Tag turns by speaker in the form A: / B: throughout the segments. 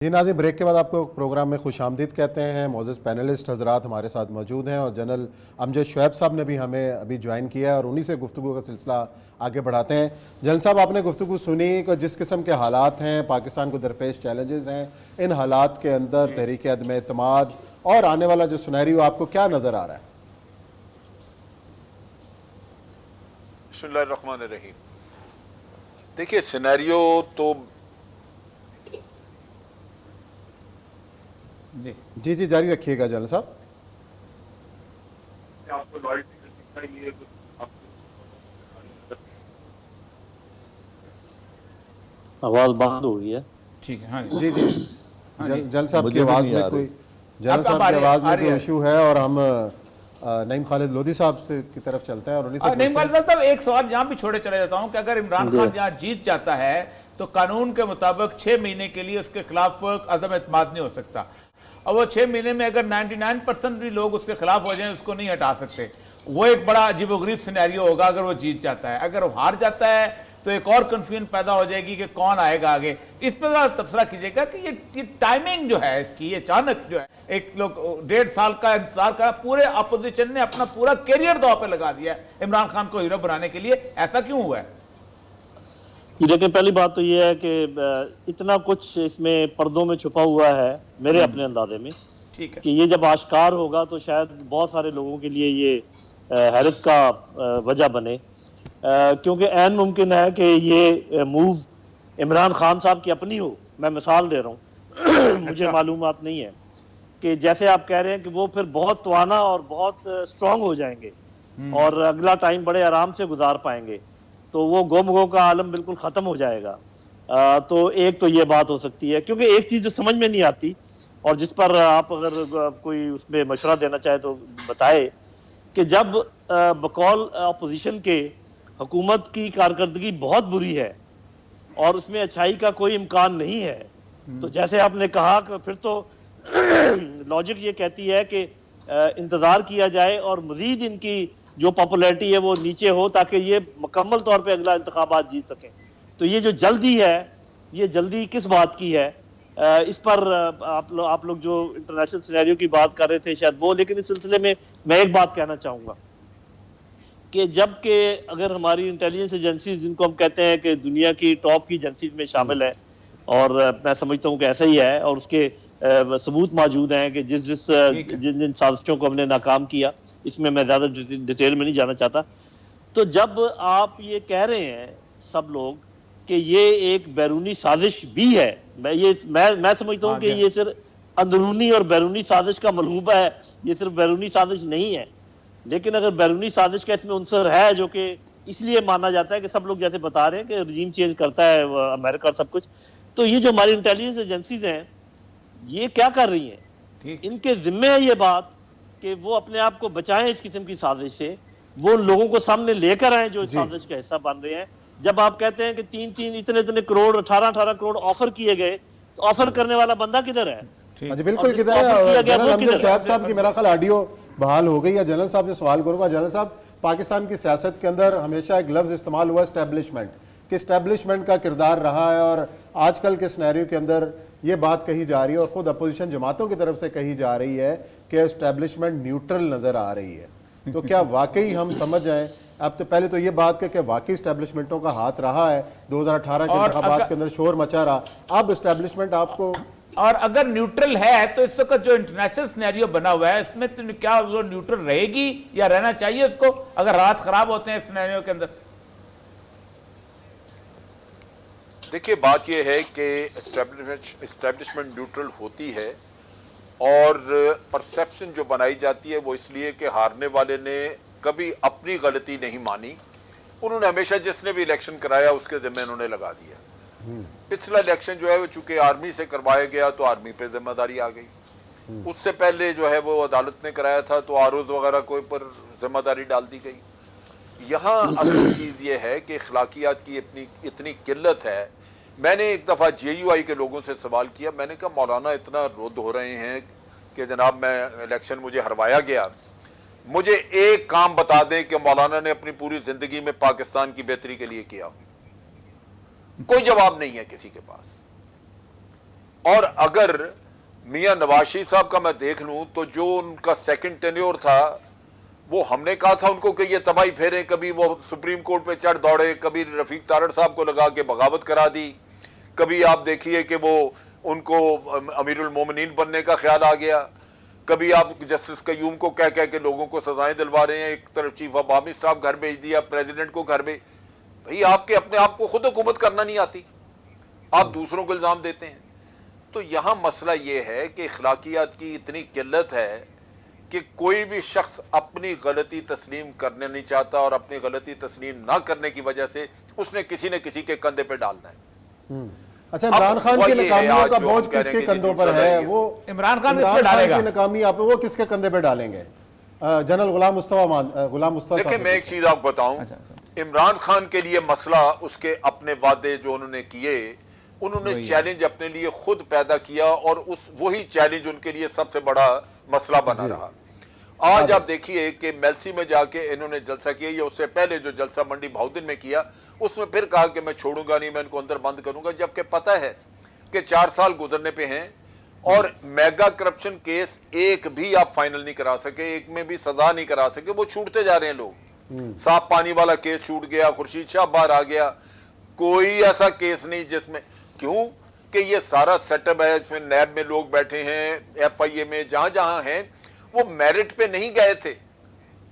A: جی ناظرین، بریک کے بعد آپ کو پروگرام میں خوش آمدید کہتے ہیں۔ معزز پینلسٹ حضرات ہمارے ساتھ موجود ہیں اور جنرل امجد شعیب صاحب نے بھی ہمیں ابھی جوائن کیا ہے اور انہی سے گفتگو کا سلسلہ آگے بڑھاتے ہیں۔ جنرل صاحب، آپ نے گفتگو سنی کہ جس قسم کے حالات ہیں، پاکستان کو درپیش چیلنجز ہیں، ان حالات کے اندر تحریک عدم اعتماد اور آنے والا جو سینیریو آپ کو کیا نظر آ رہا ہے؟
B: بسم اللہ الرحمن الرحیم۔ دیکھیے، سینیریو تو
A: جی جاری رکھیے گا جنرل صاحب۔
C: آواز بند ہو گئی ہے۔
D: ٹھیک ہے، ہاں
A: جی جنرل صاحب کی آواز میں کوئی ایشو ہے اور ہم نعیم خالد لودھی صاحب کی طرف چلتے ہیں اور انہی سے
D: نعیم خالد صاحب ایک سوال یہاں بھی چھوڑے چلے جاتا ہوں کہ اگر عمران خان یہاں جیت جاتا ہے تو قانون کے مطابق 6 مہینے کے لیے اس کے خلاف عدم اعتماد نہیں ہو سکتا، اور وہ 6 مہینے میں اگر 99% بھی لوگ اس کے خلاف ہو جائیں اس کو نہیں ہٹا سکتے۔ وہ ایک بڑا عجیب و غریب سینیریو ہوگا اگر وہ جیت جاتا ہے۔ اگر وہ ہار جاتا ہے تو ایک اور کنفیوژن پیدا ہو جائے گی کہ کون آئے گا آگے۔ اس پہ ذرا تبصرہ کیجیے گا کہ یہ ٹائمنگ جو ہے اس کی، یہ اچانک جو ہے ایک لوگ 1.5 سال کا انتظار کرا، پورے اپوزیشن نے اپنا پورا کیریئر داؤ پہ لگا دیا ہے عمران خان کو ہیرو بنانے کے لیے، ایسا کیوں ہوا ہے؟
C: دیکھیں، پہلی بات تو یہ ہے کہ اتنا کچھ اس میں پردوں میں چھپا ہوا ہے میرے اپنے اندازے میں کہ یہ جب آشکار ہوگا تو شاید بہت سارے لوگوں کے لیے یہ حیرت کا وجہ بنے، کیونکہ عین ممکن ہے کہ یہ موو عمران خان صاحب کی اپنی ہو۔ میں مثال دے رہا ہوں، مجھے معلومات نہیں ہے کہ جیسے آپ کہہ رہے ہیں کہ وہ پھر بہت توانا اور بہت سٹرونگ ہو جائیں گے اور اگلا ٹائم بڑے آرام سے گزار پائیں گے، تو وہ گو کا عالم بالکل ختم ہو جائے گا۔ تو ایک تو یہ بات ہو سکتی ہے، کیونکہ ایک چیز جو سمجھ میں نہیں آتی اور جس پر آپ اگر کوئی اس میں مشورہ دینا چاہے تو بتائے کہ جب بقول اپوزیشن کے حکومت کی کارکردگی بہت بری ہے اور اس میں اچھائی کا کوئی امکان نہیں ہے، تو جیسے آپ نے کہا کہ پھر تو لاجک یہ کہتی ہے کہ انتظار کیا جائے اور مزید ان کی جو پاپولیرٹی ہے وہ نیچے ہو تاکہ یہ مکمل طور پہ اگلا انتخابات جیت سکیں۔ تو یہ جو جلدی ہے، یہ جلدی کس بات کی ہے؟ اس پر آپ لوگ جو انٹرنیشنل سینیریو کی بات کر رہے تھے شاید وہ، لیکن اس سلسلے میں ایک بات کہنا چاہوں گا کہ جب کہ اگر ہماری انٹیلیجنس ایجنسیز، جن کو ہم کہتے ہیں کہ دنیا کی ٹاپ کی ایجنسیز میں شامل ہے، اور میں سمجھتا ہوں کہ ایسا ہی ہے اور اس کے ثبوت موجود ہیں کہ جن سازشوں کو ہم نے ناکام کیا، اس میں زیادہ ڈیٹیل میں نہیں جانا چاہتا، تو جب آپ یہ کہہ رہے ہیں سب لوگ کہ یہ ایک بیرونی سازش بھی ہے، میں سمجھتا ہوں کہ یہ صرف اندرونی اور بیرونی سازش کا ملحوبہ ہے، یہ صرف بیرونی سازش نہیں ہے، لیکن اگر بیرونی سازش کا اس میں عنصر ہے جو کہ اس لیے مانا جاتا ہے کہ سب لوگ جیسے بتا رہے ہیں کہ رجیم چینج کرتا ہے امریکہ اور سب کچھ، تو یہ جو ہماری انٹیلیجنس ایجنسیز ہیں یہ کیا کر رہی ہیں؟ ان کے ذمہ ہے یہ بات کہ وہ اپنے آپ کو بچائیں اس قسم کی سازش سے، وہ لوگوں کو سامنے لے کر آئیں جو اس سازش کا حصہ بن رہے ہیں۔ جب آپ کہتے ہیں کہ 3 اتنے کروڑ 18 کروڑ آفر کیے گئے، تو آفر کرنے والا بندہ کدھر ہے؟
A: جی بالکل کدھر ہے؟ جنرل امجد شعیب صاحب کی میرا خیال آڈیو بحال ہو گئی ہے۔ جنرل صاحب سے سوال کروں گا۔ جنرل صاحب، پاکستان کی سیاست کے اندر ہمیشہ ایک لفظ استعمال ہوا اسٹیبلشمنٹ، کہ اسٹیبلشمنٹ کا کردار رہا ہے، اور آج کل کے سینیریو کے اندر یہ بات کہی جا رہی ہے اور خود اپوزیشن جماعتوں کی طرف سے کہی جا رہی ہے کہ اسٹیبلشمنٹ نیوٹرل نظر آ رہی ہے۔ تو کیا واقعی ہم سمجھ آئیں؟ اب تو پہلے تو یہ بات کہ واقعی اسٹیبلشمنٹوں کا ہاتھ رہا ہے، 2018 کے انتخابات کے اندر شور مچا رہا، اب اسٹیبلشمنٹ آپ کو،
D: اور اگر نیوٹرل ہے تو اس وقت جو انٹرنیشنل سینیریو بنا ہوا ہے اس میں کیا وہ نیوٹرل رہے گی یا رہنا چاہیے اس کو اگر حالات خراب ہوتے ہیں اس سینیریو کے اندر؟
B: دیکھیے، بات یہ ہے کہ اسٹیبلشمنٹ نیوٹرل ہوتی ہے، اور پرسیپشن جو بنائی جاتی ہے وہ اس لیے کہ ہارنے والے نے کبھی اپنی غلطی نہیں مانی، انہوں نے ہمیشہ جس نے بھی الیکشن کرایا اس کے ذمہ انہوں نے لگا دیا۔ پچھلا الیکشن جو ہے وہ چونکہ آرمی سے کروایا گیا تو آرمی پہ ذمہ داری آ گئی، اس سے پہلے جو ہے وہ عدالت نے کرایا تھا تو آروز وغیرہ کوئی پر ذمہ داری ڈال دی گئی۔ یہاں اصل چیز یہ ہے کہ اخلاقیات کی اتنی قلت ہے۔ میں نے ایک دفعہ جے یو آئی کے لوگوں سے سوال کیا، میں نے کہا مولانا اتنا رد ہو رہے ہیں کہ جناب میں الیکشن مجھے ہروایا گیا، مجھے ایک کام بتا دیں کہ مولانا نے اپنی پوری زندگی میں پاکستان کی بہتری کے لیے کیا۔ کوئی جواب نہیں ہے کسی کے پاس، اور اگر میاں نواز شریف صاحب کا میں دیکھ لوں تو جو ان کا سیکنڈ ٹینیور تھا وہ ہم نے کہا تھا ان کو کہ یہ تباہی پھیرے، کبھی وہ سپریم کورٹ پہ چڑھ دوڑے، کبھی رفیق تارڑ صاحب کو لگا کے بغاوت کرا دی، کبھی آپ دیکھیے کہ وہ ان کو امیر المومنین بننے کا خیال آ گیا، کبھی آپ جسٹس قیوم کو کہہ کے لوگوں کو سزائیں دلوا رہے ہیں، ایک طرف چیف آف آرمی اسٹاف گھر بھیج دیا، پریزیڈنٹ کو گھر بھیج، بھئی آپ کے اپنے آپ کو خود حکومت کرنا نہیں آتی، آپ دوسروں کو الزام دیتے ہیں۔ تو یہاں مسئلہ یہ ہے کہ اخلاقیات کی اتنی قلت ہے کہ کوئی بھی شخص اپنی غلطی تسلیم کرنے نہیں چاہتا، اور اپنی غلطی تسلیم نہ کرنے کی وجہ سے اس نے کسی نہ کسی کے کندھے پہ ڈالنا ہے۔
A: اچھا، عمران خان کی ناکامیوں کا بوجھ کس کے کندھوں پر ہے؟ وہ
D: عمران خان کی
A: ناکامی آپ وہ کس کے کندھے پہ ڈالیں گے؟ جنرل غلام مصطفیٰ
B: دیکھیں میں ایک چیز آپ بتاؤں، عمران خان کے لیے مسئلہ اس کے اپنے وعدے جو انہوں نے کیے، انہوں نے چیلنج اپنے لیے خود پیدا کیا، اور وہی چیلنج ان کے لیے سب سے بڑا مسئلہ بنا رہا۔ آج آپ دیکھیے کہ میلسی میں جا کے انہوں نے جلسہ کیا، یا اس سے پہلے جو جلسہ منڈی بہاؤدین میں کیا، اس میں پھر کہا کہ میں چھوڑوں گا نہیں، میں ان کو اندر بند کروں گا، جبکہ پتہ ہے کہ 4 سال گزرنے پہ ہیں اور میگا کرپشن کیس ایک بھی آپ فائنل نہیں کرا سکے، ایک میں بھی سزا نہیں کرا سکے، وہ چھوٹتے جا رہے ہیں لوگ۔ صاف پانی والا کیس چھوٹ گیا، خورشید شاہ باہر آ گیا، کوئی ایسا کیس نہیں جس میں، کیوں کہ یہ سارا سیٹ اپ ہے، اس میں نیب میں لوگ بیٹھے ہیں، ایف آئی اے میں جہاں جہاں ہیں، وہ میرٹ پہ نہیں گئے تھے،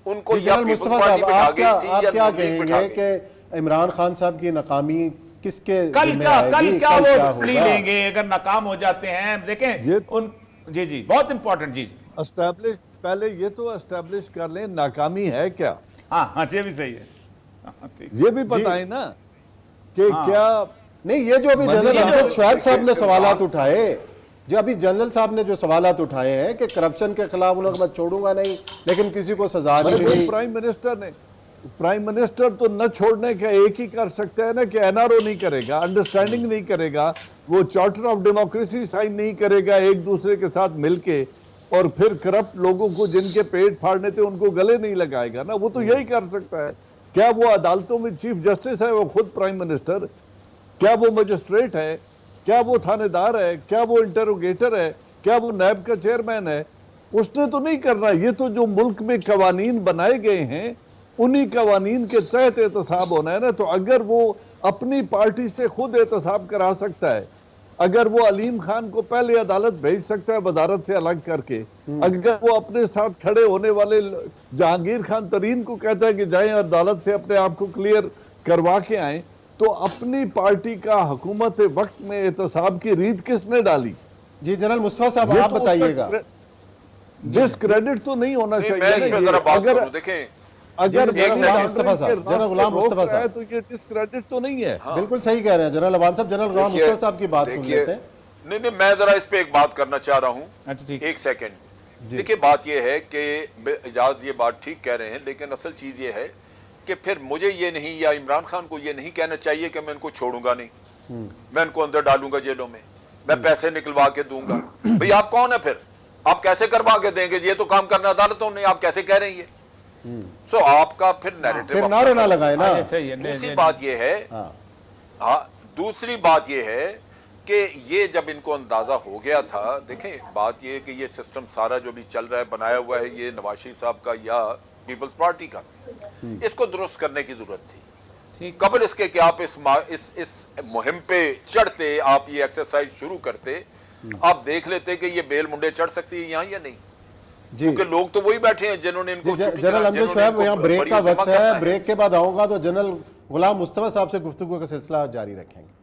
B: ان کو یا پیپلز پارٹی بٹھا گئی تھی یا
A: کیا
B: نون لیگ
A: کہیں
B: بٹھا
A: گے
B: گئی۔
A: کہ عمران خان صاحب کی ناکامی کس کے
D: کل
A: ذمہ آئے گی؟
D: کیا وہ پلی لیں گے اگر ناکام ہو جاتے ہیں؟ دیکھیں جی بہت امپورٹنٹ، جی
E: اسٹیبلش پہلے یہ تو اسٹیبلش کر لیں ناکامی ہے کیا،
D: ہاں یہ بھی صحیح ہے،
E: یہ بھی بتائیں نا کہ کیا
A: نہیں، یہ جو ابھی جنرل امجد شعیب صاحب نے سوالات اٹھائے، جو ابھی جنرل صاحب نے جو سوالات اٹھائے ہیں کہ کرپشن کے خلاف انہوں نے میں چھوڑوں گا نہیں، لیکن کسی کو سزا نہیں ملی۔
E: پرائم منسٹر تو نہ چھوڑنے کا ایک ہی کر سکتا ہے نا کہ این آر او نہیں کرے گا، انڈرسٹینڈنگ نہیں کرے گا، وہ چارٹر آف ڈیموکریسی سائن نہیں کرے گا ایک دوسرے کے ساتھ مل کے، اور پھر کرپٹ لوگوں کو جن کے پیٹ پھاڑنے تھے ان کو گلے نہیں لگائے گا نا، وہ تو یہی کر سکتا ہے۔ کیا وہ عدالتوں میں چیف جسٹس ہے وہ خود پرائم منسٹر؟ کیا وہ مجسٹریٹ ہے؟ کیا وہ تھانے دار ہے؟ کیا وہ انٹروگیٹر ہے؟ کیا وہ نیب کا چیئرمین ہے؟ اس نے تو نہیں کرنا، یہ تو جو ملک میں قوانین بنائے گئے ہیں انہی قوانین کے تحت احتساب ہونا ہے نا۔ تو اگر وہ اپنی پارٹی سے خود احتساب کرا سکتا ہے، اگر وہ علیم خان کو پہلے عدالت بھیج سکتا ہے وزارت سے الگ کر کے، اگر وہ اپنے ساتھ کھڑے ہونے والے جہانگیر خان ترین کو کہتا ہے کہ جائیں عدالت سے اپنے آپ کو کلیئر کروا کے آئیں، تو اپنی پارٹی کا حکومت وقت میں احتساب کی ریت کس نے ڈالی؟
A: جی جنرل مصطفیٰ صاحب آپ بتائیے گا۔
E: ڈسکریڈٹ تو نہیں ہونا
B: میں
E: چاہیے
B: اس پہ ذرا بات کروں، دیکھیں
E: اگر
A: جنرل مصطفیٰ صاحب، جنرل غلام مصطفیٰ صاحب
E: تو یہ ڈسکریڈٹ تو نہیں ہے۔
A: بالکل صحیح کہہ رہے ہیں جنرل عوان صاحب۔ جنرل غلام مصطفیٰ صاحب کی بات سن لیتے ہیں۔
B: نہیں میں ذرا اس پہ ایک بات کرنا چاہ رہا ہوں، ایک سیکنڈ۔ دیکھیں بات یہ ہے کہ اعجاز یہ بات ٹھیک کہہ رہے ہیں، لیکن اصل چیز یہ ہے کہ پھر مجھے یہ نہیں، یا عمران خان کو یہ نہیں کہنا چاہیے کہ میں ان کو چھوڑوں گا نہیں، میں ان کو اندر ڈالوں گا جیلوں میں، میں پیسے نکلوا کے دوں گا۔ بھئی آپ کون ہیں پھر؟ آپ کیسے کروا کے دیں گے؟ یہ تو کام کرنا عدالتوں نے، آپ کیسے کہہ رہے ہیں یہ؟ سو آپ کا پھر نیریٹو
A: نعرے نہ لگائے نا۔
B: دوسری بات یہ ہے، دوسری بات یہ ہے کہ یہ جب ان کو اندازہ ہو گیا تھا، دیکھیں بات یہ ہے کہ یہ سسٹم سارا جو بھی چل رہا ہے بنایا ہوا ہے یہ نواز شریف صاحب کا یا پیپلز پارٹی کا، اس کو درست کرنے کی ضرورت تھی قبل اس کے کہ آپ اس مہم پہ چڑھتے، آپ یہ ایکسرسائز شروع کرتے، آپ دیکھ لیتے کہ یہ بیل منڈے چڑھ سکتی ہے یہاں یا نہیں، کیونکہ لوگ تو وہی بیٹھے ہیں جنہوں نے ان کو
A: جنرل امجد شعیب یہاں بریک کا وقت ہے، بریک کے بعد آؤں گا تو جنرل غلام مصطفیٰ صاحب سے گفتگو کا سلسلہ جاری رکھیں گے۔